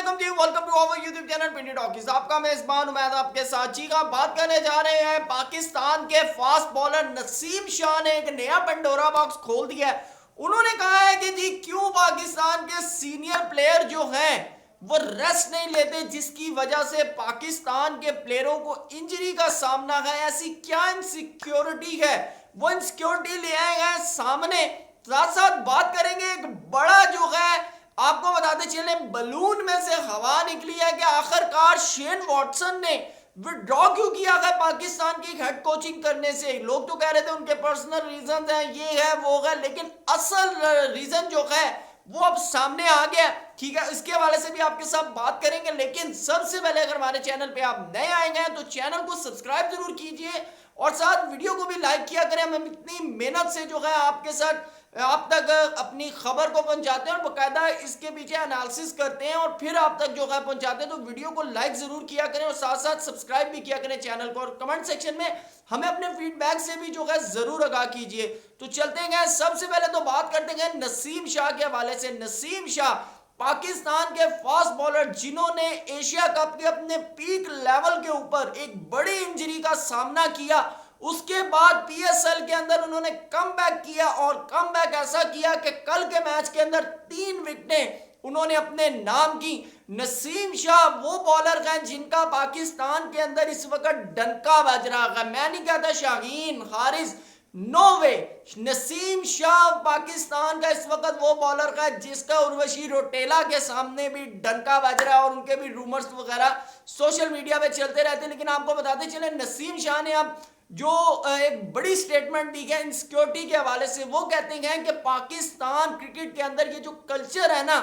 वालेकुम जी, welcome to our YouTube channel Pindi talkies. आपका मेजबान उमैद आपके साथ जी का बात करने जा रहे हैं। पाकिस्तान के फास्ट बॉलर नसीम शाह ने एक नया पंडोरा बॉक्स खोल दिया है। उन्होंने कहा है कि जी क्यों पाकिस्तान के सीनियर प्लेयर जो हैं वो रेस्ट नहीं लेते, जिसकी वजह से पाकिस्तान के प्लेयरों को इंजरी का सामना है। ऐसी क्या इनसिक्योरिटी है, वो इनसिक्योरिटी ले आए हैं सामने। साथ साथ बात करेंगे एक बड़ा जो है, आपको बताते चले बलून में से हवा निकली है कि आखिरकार शेन वॉटसन ने विड्रॉ क्यों किया है पाकिस्तान की हेड कोचिंग करने से। लोग तो कह रहे थे उनके पर्सनल रीजन हैं, ये है वो है, लेकिन असल रीजन जो है वो अब सामने आ गया। ठीक है, इसके हवाले से भी आपके साथ बात करेंगे, लेकिन सबसे पहले अगर हमारे चैनल पे आप नए आए हैं तो चैनल को सब्सक्राइब जरूर कीजिए और साथ वीडियो को भी लाइक किया करें। हम इतनी मेहनत से जो है आपके साथ आप तक अपनी खबर को पहुंचाते हैं और बाकायदा इसके पीछे एनालिसिस करते हैं और फिर आप तक जो है पहुंचाते हैं। तो वीडियो को लाइक जरूर किया करें और साथ साथ सब्सक्राइब भी किया करें चैनल को, और कमेंट सेक्शन में हमें अपने फीडबैक से भी जो है जरूर आगाह कीजिए। तो चलते हैं, सबसे पहले तो बात करते हैं नसीम शाह के हवाले से। नसीम शाह पाकिस्तान के फास्ट बॉलर जिन्होंने एशिया कप के अपने पीक लेवल के ऊपर एक बड़ी इंजरी का सामना किया, उसके बाद पीएसएल के अंदर उन्होंने कमबैक किया और कमबैक ऐसा किया कि कल के मैच के अंदर 3 विकेटें उन्होंने अपने नाम की। नसीम शाह वो बॉलर हैं जिनका पाकिस्तान के अंदर इस वक्त डंका बज रहा है। मैं नहीं कहता शाहीन हारिस, नो वे। नसीम शाह पाकिस्तान का इस वक्त वो बॉलर का जिसका उर्वशी रोटेला के सामने भी डंका बज रहा है और उनके भी रूमर्स वगैरह सोशल मीडिया पे चलते रहते हैं। लेकिन आपको बताते चले नसीम शाह ने अब जो एक बड़ी स्टेटमेंट दी है इनसिक्योरिटी के हवाले से, वो कहते हैं कि पाकिस्तान क्रिकेट के अंदर ये जो कल्चर है ना,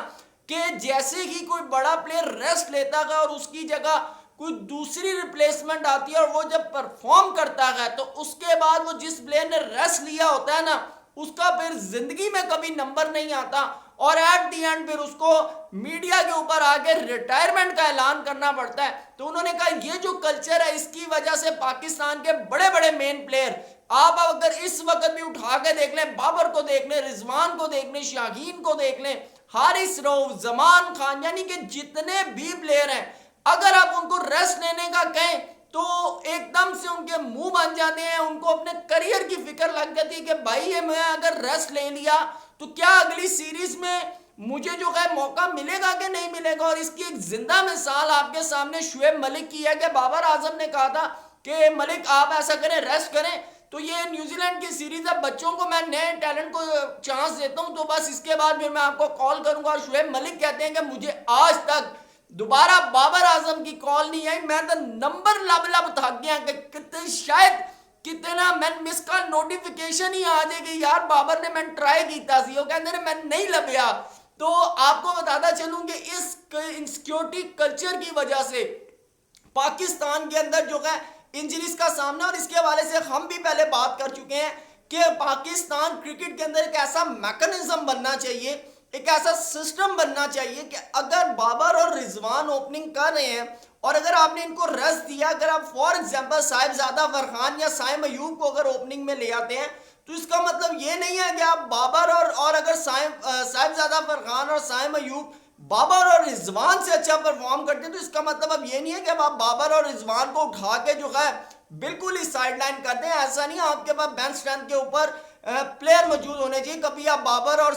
कि जैसे ही कोई बड़ा प्लेयर रेस्ट लेता है और उसकी जगह कोई दूसरी रिप्लेसमेंट आती है और वो जब परफॉर्म करता है तो उसके बाद वो जिस प्लेयर ने रेस्ट लिया होता है ना, उसका फिर जिंदगी में कभी नंबर नहीं आता और एट दी एंड फिर उसको मीडिया के ऊपर आके रिटायरमेंट का ऐलान करना पड़ता है। तो उन्होंने कहा ये जो कल्चर है इसकी वजह से पाकिस्तान के बड़े बड़े मेन प्लेयर, आप अगर इस वक्त भी उठा के देख लें, बाबर को देख लें, रिजवान को देख लें, शाहीन को देख लें, हारिस रऊफ, जमान खान, यानी कि जितने भी प्लेयर हैं, अगर आप उनको रेस्ट लेने का कहें तो एकदम से उनके मुंह बन जाते हैं। उनको अपने करियर की फिक्र लग जाती है कि भाई ये मैं अगर रेस्ट ले लिया तो क्या अगली सीरीज में मुझे जो है मौका मिलेगा कि नहीं मिलेगा। और इसकी एक जिंदा मिसाल आपके सामने शुएब मलिक की है कि बाबर आजम ने कहा था कि मलिक आप ऐसा करें, रेस्ट करें। तो ये न्यूजीलैंड की सीरीज है, बच्चों को मैं नए टैलेंट को चांस देता हूं, तो बस इसके बाद फिर मैं आपको कॉल करूंगा। और शुएब मलिक कहते हैं कि मुझे आज तक दोबारा बाबर आजम की कॉल नहीं आई, मैं तो नंबर लब लब थक गया कि कितने शायद कितना मैं मिस कॉल नोटिफिकेशन ही आ जाएगी यार, बाबर ने मैं ट्राई किया सी, वो कहते मैं नहीं लभया। तो आपको बताता चलूं कि इस इनसिक्योरिटी कल्चर की वजह से पाकिस्तान के अंदर जो है इंजरीज का सामना, और इसके हवाले से हम भी पहले बात कर चुके हैं कि पाकिस्तान क्रिकेट के अंदर एक ऐसा मैकेनिज्म बनना चाहिए, एक ऐसा सिस्टम बनना चाहिए कि अगर बाबर और रिजवान ओपनिंग कर रहे हैं और अगर आपने इनको रेस्ट दिया, अगर आप फॉर एग्जांपल साहिबजादा फरहान या साइम अयूब को अगर ओपनिंग में ले आते हैं, तो इसका मतलब ये नहीं है कि आप बाबर और अगर साहिबजादा फरहान और साइम अयूब बाबर और रिजवान से अच्छा परफॉर्म करते हैं तो इसका मतलब अब ये नहीं है कि अब आप बाबर और रिजवान को उठा के जो है बिल्कुल ही साइडलाइन कर दें। ऐसा नहीं, आपके पास बेंच स्ट्रेंथ के ऊपर प्लेयर मौजूद होने चाहिए। कभी आप बाबर और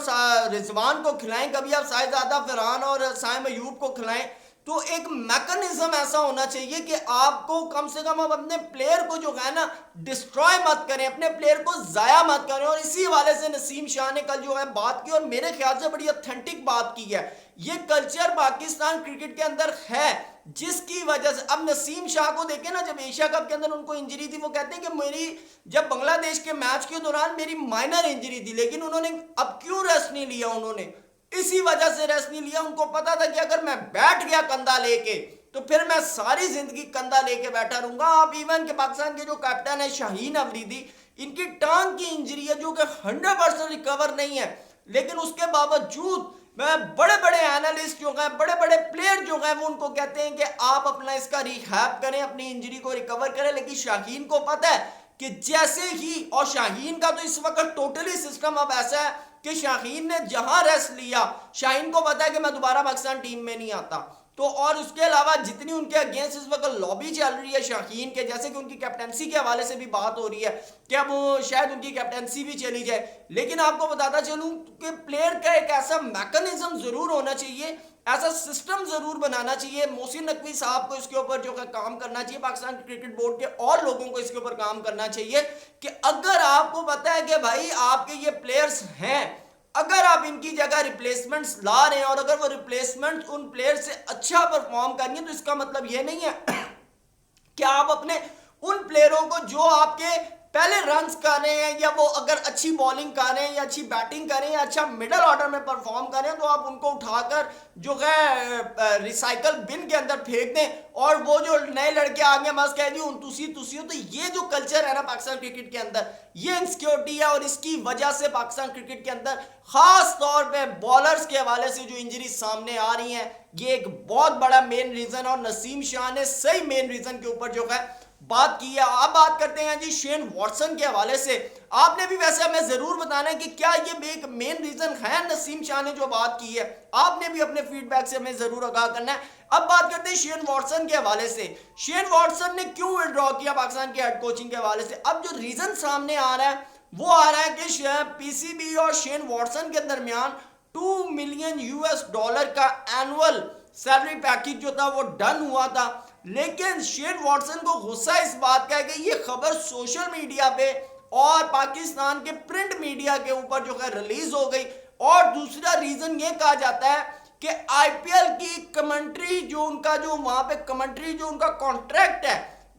रिजवान को खिलाएं, कभी आप साहिबजादा फरहान और साइम अयूब को खिलाएं। तो एक मैकेनिज्म ऐसा होना चाहिए कि आपको कम से कम आप अपने प्लेयर को जो है ना डिस्ट्रॉय मत करें, अपने प्लेयर को जाया मत करें। और इसी हवाले से नसीम शाह ने कल जो है बात की और मेरे ख्याल से बड़ी ऑथेंटिक बात की है। ये कल्चर पाकिस्तान क्रिकेट के अंदर है जिसकी वजह से अब नसीम शाह को देखें ना, जब एशिया कप के अंदर उनको इंजरी थी, वो कहते हैं कि मेरी जब बांग्लादेश के मैच के दौरान मेरी माइनर इंजरी थी, लेकिन उन्होंने अब क्यों रेस्ट नहीं लिया, उन्होंने इसी वजह से रेस्ट नहीं लिया। उनको पता था कि अगर मैं बैठ गया कंधा लेके तो फिर मैं सारी जिंदगी कंधा लेके बैठा रहूंगा। आप इवन के पाकिस्तान के जो कैप्टन है शाहीन अफरीदी, इनकी टांग की इंजरी है जो कि 100% रिकवर नहीं है, लेकिन उसके बावजूद बड़े बड़े एनालिस्ट जो हैं, बड़े बड़े प्लेयर जो हैं, वो उनको कहते हैं कि आप अपना इसका रिहैब करें, अपनी इंजरी को रिकवर करें। लेकिन शाहीन को पता है कि जैसे ही, और शाहीन का तो इस वक्त टोटली सिस्टम अब ऐसा है कि शाहीन ने जहां रेस्ट लिया, शाहीन को पता है कि मैं दोबारा पाकिस्तान टीम में नहीं आता। तो और उसके अलावा जितनी उनके अगेंस्ट इस वक्त लॉबी चल रही है शाहीन के, जैसे कि उनकी कैप्टनसी के हवाले से भी बात हो रही है कि अब शायद उनकी कैप्टनसी भी चली जाए। लेकिन आपको बताता चलूं कि प्लेयर का एक ऐसा मैकेनिज्म जरूर होना चाहिए, ऐसा सिस्टम जरूर बनाना चाहिए। मोहसिन नकवी साहब को इसके ऊपर जो है काम करना चाहिए, पाकिस्तान क्रिकेट बोर्ड के और लोगों को इसके ऊपर काम करना चाहिए कि अगर आपको पता है कि भाई आपके ये प्लेयर्स हैं, अगर आप इनकी जगह रिप्लेसमेंट्स ला रहे हैं और अगर वो रिप्लेसमेंट उन प्लेयर से अच्छा परफॉर्म करेंगे, तो इसका मतलब ये नहीं है कि आप अपने उन प्लेयरों को जो आपके पहले रन्स कर रहे हैं या वो अगर अच्छी बॉलिंग कर रहे हैं या अच्छी बैटिंग कर रहे हैं या अच्छा मिडल ऑर्डर में परफॉर्म कर रहे हैं, तो आप उनको उठाकर जो है रिसाइकल बिन के अंदर फेंक दें और वो जो नए लड़के आ गए बस कह दी तुसी तुसी हो। तो ये जो कल्चर है ना पाकिस्तान क्रिकेट के अंदर, ये इनसिक्योरिटी है और इसकी वजह से पाकिस्तान क्रिकेट के अंदर खास तौर पे बॉलर्स के हवाले से जो इंजरी सामने आ रही हैं, ये एक बहुत बड़ा मेन रीजन। और नसीम शाह ने सही मेन रीजन के ऊपर जो है बात की है। अब बात करते हैं जी शेन वॉटसन के हवाले से। आपने भी वैसे हमें जरूर बताना है कि क्या ये एक मेन रीजन है नसीम शाह ने जो बात की है, आपने भी अपने फीडबैक से हमें जरूर आगाह करना है। अब बात करते हैं शेन वॉटसन के हवाले से। शेन वॉटसन ने क्यों विड्रॉ किया पाकिस्तान के हेड कोचिंग के हवाले से? अब जो रीजन सामने आ रहा है वो आ रहा है कि पीसीबी और शेन वॉटसन के दरमियान $2 मिलियन का एनुअल सैलरी पैकेज जो था वो डन हुआ था। लेकिन शेन वॉटसन को गुस्सा इस बात का है कि ये खबर सोशल मीडिया पे और पाकिस्तान के प्रिंट मीडिया के ऊपर जो है रिलीज हो गई। और दूसरा रीजन ये कहा जाता है कि आईपीएल की कमेंट्री जो उनका जो वहां पे कमेंट्री जो उनका कॉन्ट्रैक्ट है,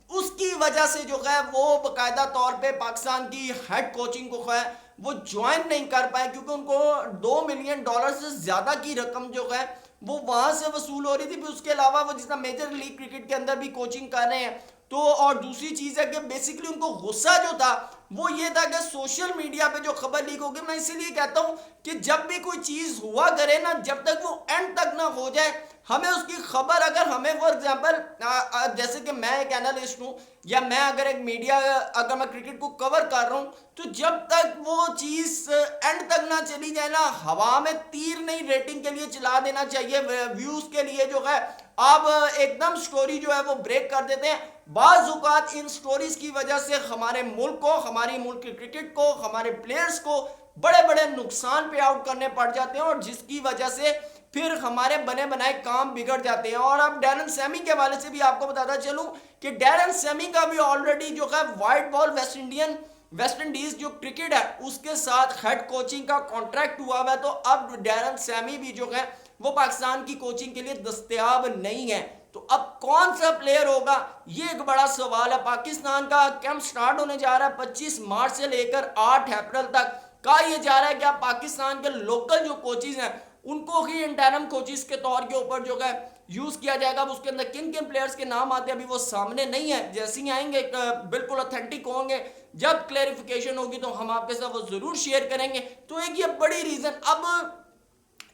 उसकी वजह से जो है वो बाकायदा तौर पे पाकिस्तान की हेड कोचिंग को है वो ज्वाइन नहीं कर पाए, क्योंकि उनको $2 मिलियन से ज्यादा की रकम जो है वो वहां से वसूल हो रही थी। फिर उसके अलावा वो जितना मेजर लीग क्रिकेट के अंदर भी कोचिंग कर रहे हैं। तो और दूसरी चीज है कि बेसिकली उनको गुस्सा जो था वो ये था कि सोशल मीडिया पे जो खबर लीक होगी, मैं इसीलिए कहता हूं कि जब भी कोई चीज हुआ करे ना, जब तक वो एंड तक ना हो जाए, हमें उसकी खबर अगर हमें फॉर एग्जाम्पल जैसे कि मैं एक एनालिस्ट हूं या मैं अगर एक मीडिया अगर मैं क्रिकेट को कवर कर रहा हूं, तो जब तक वो चीज एंड तक ना चली जाए ना, हवा में तीर नहीं रेटिंग के लिए चला देना चाहिए, व्यूज के लिए जो है आप एकदम स्टोरी जो है वो ब्रेक कर देते हैं। बाज़ औक़ात इन स्टोरीज की वजह से हमारे मुल्क को, हमारी मुल्क की क्रिकेट को, हमारे प्लेयर्स को बड़े बड़े नुकसान पे आउट करने पड़ जाते हैं और जिसकी वजह से फिर हमारे बने बनाए काम बिगड़ जाते हैं। और अब डैरन सैमी के हवाले से भी आपको बताता चलूं कि डैरन सैमी का भी ऑलरेडी जो है वाइट बॉल वेस्ट इंडीज जो क्रिकेट है उसके साथ हेड कोचिंग का कॉन्ट्रैक्ट हुआ हुआ है। तो अब डैरन सैमी भी जो है वो पाकिस्तान की कोचिंग के लिए दस्तयाब नहीं है। तो अब कौन सा प्लेयर होगा, ये एक बड़ा सवाल है। पाकिस्तान का कैंप स्टार्ट होने जा रहा है 25 मार्च से लेकर 8 अप्रैल तक। कहा यह जा रहा है कि आप पाकिस्तान के लोकल जो कोचिज हैं उनको ही इंटरम कोचिज के तौर के ऊपर जो है यूज किया जाएगा। उसके अंदर किन किन प्लेयर्स के नाम आते हैं अभी वो सामने नहीं है, जैसे ही आएंगे बिल्कुल ऑथेंटिक होंगे, जब क्लैरिफिकेशन होगी तो हम आपके साथ वो जरूर शेयर करेंगे। तो एक ये बड़ी रीजन। अब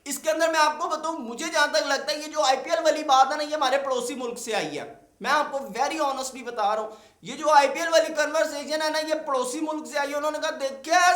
इसके अंदर मैं आपको बताऊं, मुझे जहां तक लगता है ये जो आईपीएल वाली बात है ना, ये हमारे पड़ोसी मुल्क से आई है। मैं आपको वेरी ऑनेस्टली बता रहा हूं, ये जो आईपीएल वाली कन्वर्सेशन है ना, ये पड़ोसी मुल्क से आई है। उन्होंने कहा देखिए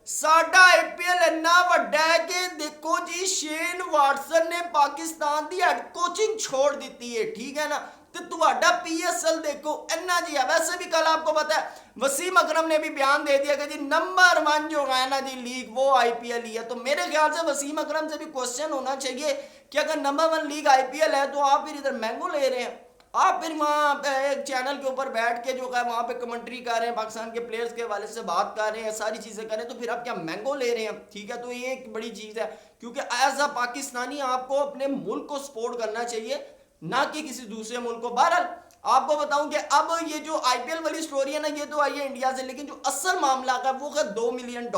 साडा आईपीएल इन्ना वड्डा है कि देखो जी शेन वाटसन ने पाकिस्तान की हेड कोचिंग छोड़ दी है, ठीक है ना, तो तुम्हारा पीएसएल देखो इन्ना जी है। वैसे भी कल आपको पता है वसीम अकरम ने भी बयान दे दिया कि जी नंबर 1 जो है ना जी लीग वो आईपीएल ही है। तो मेरे ख्याल से वसीम अकरम से भी क्वेश्चन होना चाहिए कि अगर नंबर 1 लीग आईपीएल है तो आप फिर इधर मैंगो ले रहे हैं, आप फिर वहाँ पे एक चैनल के ऊपर बैठ के जो है वहाँ पे कमेंट्री कर रहे हैं, पाकिस्तान के प्लेयर्स के हवाले से बात कर रहे हैं, सारी चीज़ें कर रहे हैं, तो फिर आप क्या मैंगो ले रहे हैं? ठीक है, तो ये एक बड़ी चीज़ है, क्योंकि एज अ पाकिस्तानी आपको अपने मुल्क को सपोर्ट करना चाहिए, ना कि किसी दूसरे मुल्क को। बहरहाल आपको बताऊं कि अब ये जो आईपीएल वाली स्टोरी है ना, ये तो आई है इंडिया से, लेकिन जो असल मामला है वो है $2 मिलियन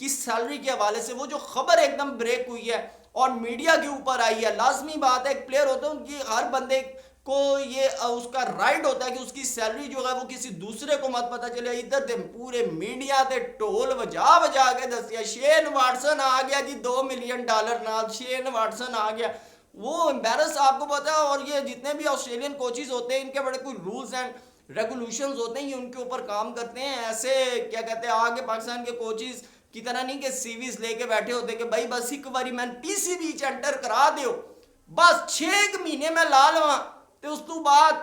की सैलरी के हवाले से। वो जो खबर एकदम ब्रेक हुई है और मीडिया के ऊपर आई है, लाजमी बात है एक प्लेयर होता है उनकी, हर बंदे को ये उसका राइट होता है कि उसकी सैलरी जो है वो किसी दूसरे को मत पता चले। इधर दे पूरे मीडिया ते ढोल बजा बजा के दसिया शेन वाटसन आ गया जी $2 मिलियन नाल, शेन वाटसन आ गया। वो एम्बेरस आपको पता है। और ये जितने भी ऑस्ट्रेलियन कोचेज होते हैं इनके बड़े कोई रूल्स एंड रेगुलेशंस होते हैं, ये उनके ऊपर काम करते हैं। ऐसे क्या कहते हैं आगे पाकिस्तान के कोचेज की तरह नहीं कि सीवीज लेके बैठे होते कि भाई बस एक बारी मैं पीसीबी एंटर करा दो बस 6 महीने में ला लवा तो उस तो बाद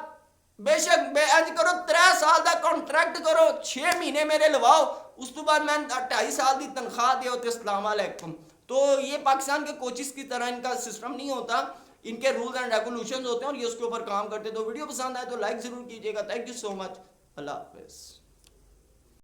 बेशक इंज करो 3 साल का कॉन्ट्रैक्ट करो 6 महीने मेरे लवाओ उस तो बाद मैं 2.5 साल की तनख्वाह दो तो अस्सलाम वालेकुम। तो ये पाकिस्तान के कोचिस की तरह इनका सिस्टम नहीं होता, इनके रूल्स एंड रेगुलेशंस होते हैं और ये उसके ऊपर काम करते हैं। तो वीडियो पसंद आए तो लाइक जरूर कीजिएगा। Thank you so much. अल्लाह हाफिज़।